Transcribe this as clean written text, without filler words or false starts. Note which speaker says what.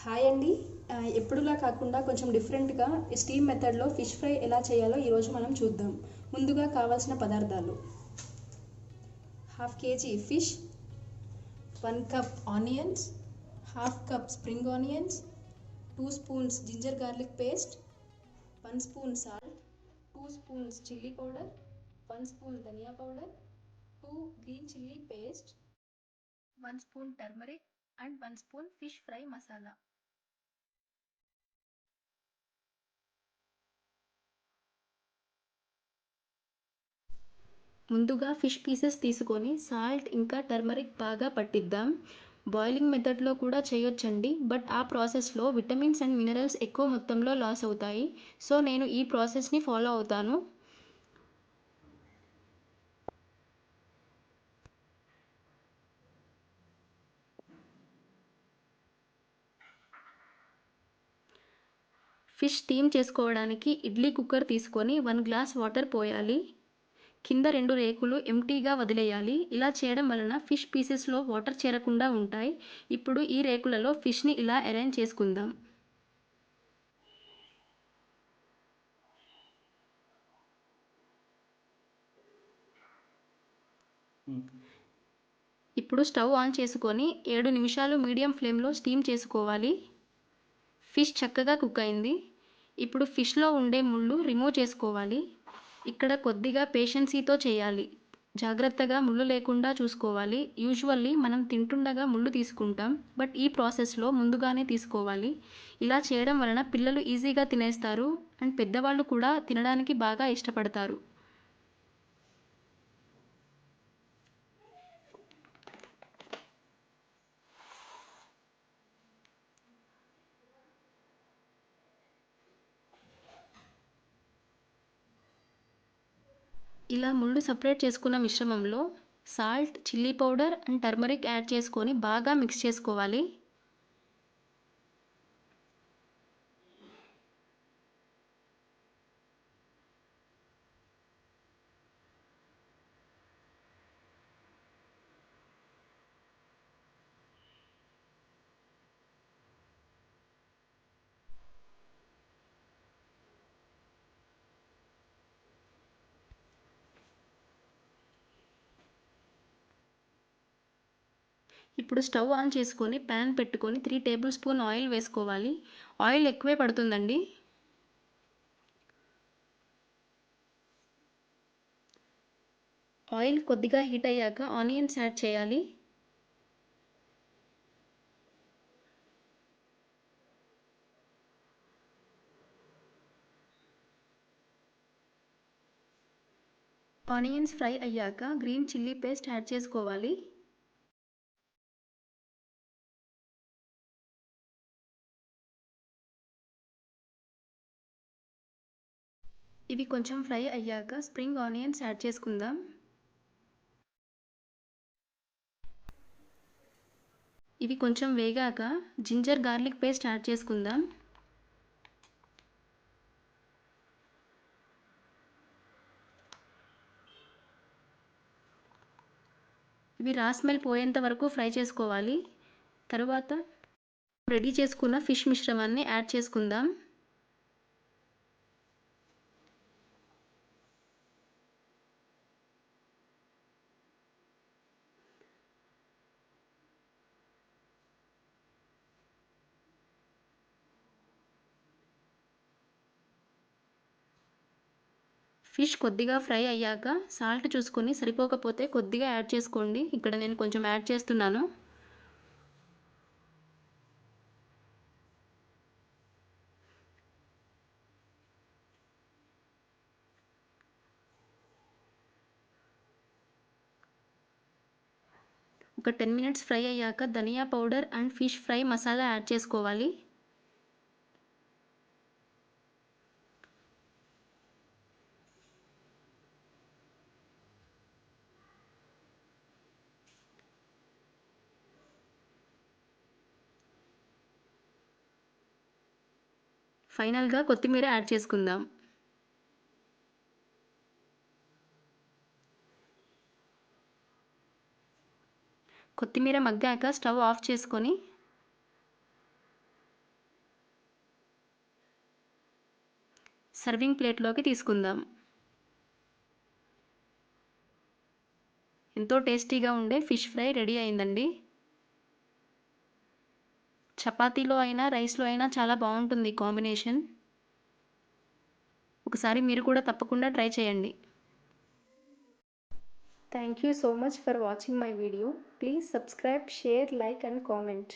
Speaker 1: Hi అండి. ఎప్పుడులా కాకుండా కొంచెం డిఫరెంట్గా స్టీమ్ మెథడ్లో ఫిష్ ఫ్రై ఎలా చేయాలో ఈరోజు మనం చూద్దాం. ముందుగా కావాల్సిన పదార్థాలు: half KG fish, 1 cup onions, half cup spring onions, 2 spoons ginger garlic paste, 1 spoon salt, 2 spoons chilli powder, 1 spoon ధనియా powder, 2 green chilli paste, 1 spoon turmeric and 1 spoon fish fry masala. ముందుగా ఫిష్ పీసెస్ తీసుకొని salt ఇంకా turmeric బాగా పట్టిద్దాం. Boiling మెథడ్లో కూడా చేయొచ్చండి, but ఆ ప్రాసెస్లో విటమిన్స్ అండ్ మినరల్స్ ఎక్కువ మొత్తంలో లాస్ అవుతాయి. సో నేను ఈ ప్రాసెస్ని ఫాలో అవుతాను. ఫిష్ స్టీమ్ చేసుకోవడానికి ఇడ్లీ కుక్కర్ తీసుకొని 1 గ్లాస్ వాటర్ పోయాలి. కింద 2 రేకులు ఎంటీగా వదిలేయాలి. ఇలా చేయడం వలన ఫిష్ పీసెస్లో వాటర్ చేరకుండా ఉంటాయి. ఇప్పుడు ఈ రేకులలో ఫిష్ని ఇలా అరేంజ్ చేసుకుందాం. ఇప్పుడు స్టవ్ ఆన్ చేసుకొని 7 నిమిషాలు మీడియం ఫ్లేమ్లో స్టీమ్ చేసుకోవాలి. ఫిష్ చక్కగా కుక్ అయింది. ఇప్పుడు ఫిష్లో ఉండే ముళ్ళు రిమూవ్ చేసుకోవాలి. ఇక్కడ కొద్దిగా పేషెన్సీతో చేయాలి. జాగ్రత్తగా ముళ్ళు లేకుండా చూసుకోవాలి. యూజువల్లీ మనం తింటుండగా ముళ్ళు తీసుకుంటాం, బట్ ఈ ప్రాసెస్లో ముందుగానే తీసుకోవాలి. ఇలా చేయడం వలన పిల్లలు ఈజీగా తినేస్తారు అండ్ పెద్దవాళ్ళు కూడా తినడానికి బాగా ఇష్టపడతారు. ఇలా ముళ్ళు సపరేట్ చేసుకున్న మిశ్రమంలో salt, chilli powder and turmeric add చేసుకొని బాగా మిక్స్ చేసుకోవాలి. ఇప్పుడు స్టవ్ ఆన్ చేసుకొని ప్యాన్ పెట్టుకొని 3 టేబుల్ స్పూన్ ఆయిల్ వేసుకోవాలి. ఆయిల్ ఎక్కువే పడుతుందండి. ఆయిల్ కొద్దిగా హీట్ అయ్యాక ఆనియన్స్ యాడ్ చేయాలి. ఆనియన్స్ ఫ్రై అయ్యాక గ్రీన్ చిల్లీ పేస్ట్ యాడ్ చేసుకోవాలి. ఇవి కొంచెం ఫ్రై అయ్యాక స్ప్రింగ్ ఆనియన్స్ యాడ్ చేసుకుందాం. ఇవి కొంచెం వేగాక జింజర్ గార్లిక్ పేస్ట్ యాడ్ చేసుకుందాం. ఇవి రా స్మెల్ పోయేంత వరకు ఫ్రై చేసుకోవాలి. తరువాత రెడీ చేసుకున్న ఫిష్ మిశ్రమాన్ని యాడ్ చేసుకుందాం. ఫిష్ కొద్దిగా ఫ్రై అయ్యాక సాల్ట్ చూసుకొని సరిపోకపోతే కొద్దిగా యాడ్ చేసుకోండి. ఇక్కడ నేను కొంచెం యాడ్ చేస్తున్నాను. ఒక 10 మినిట్స్ ఫ్రై అయ్యాక ధనియా powder and fish fry masala add చేసుకోవాలి. ఫైనల్గా కొత్తిమీర యాడ్ చేసుకుందాం. కొత్తిమీర మగ్గాక స్టవ్ ఆఫ్ చేసుకొని సర్వింగ్ ప్లేట్లోకి తీసుకుందాం. ఎంతో టేస్టీగా ఉండే ఫిష్ ఫ్రై రెడీ అయిందండి. చపాతీలో అయినా రైస్లో అయినా చాలా బాగుంటుంది కాంబినేషన్. ఒకసారి మీరు కూడా తప్పకుండా ట్రై చేయండి. Thank you so much for watching my video. Please subscribe, share, like and comment.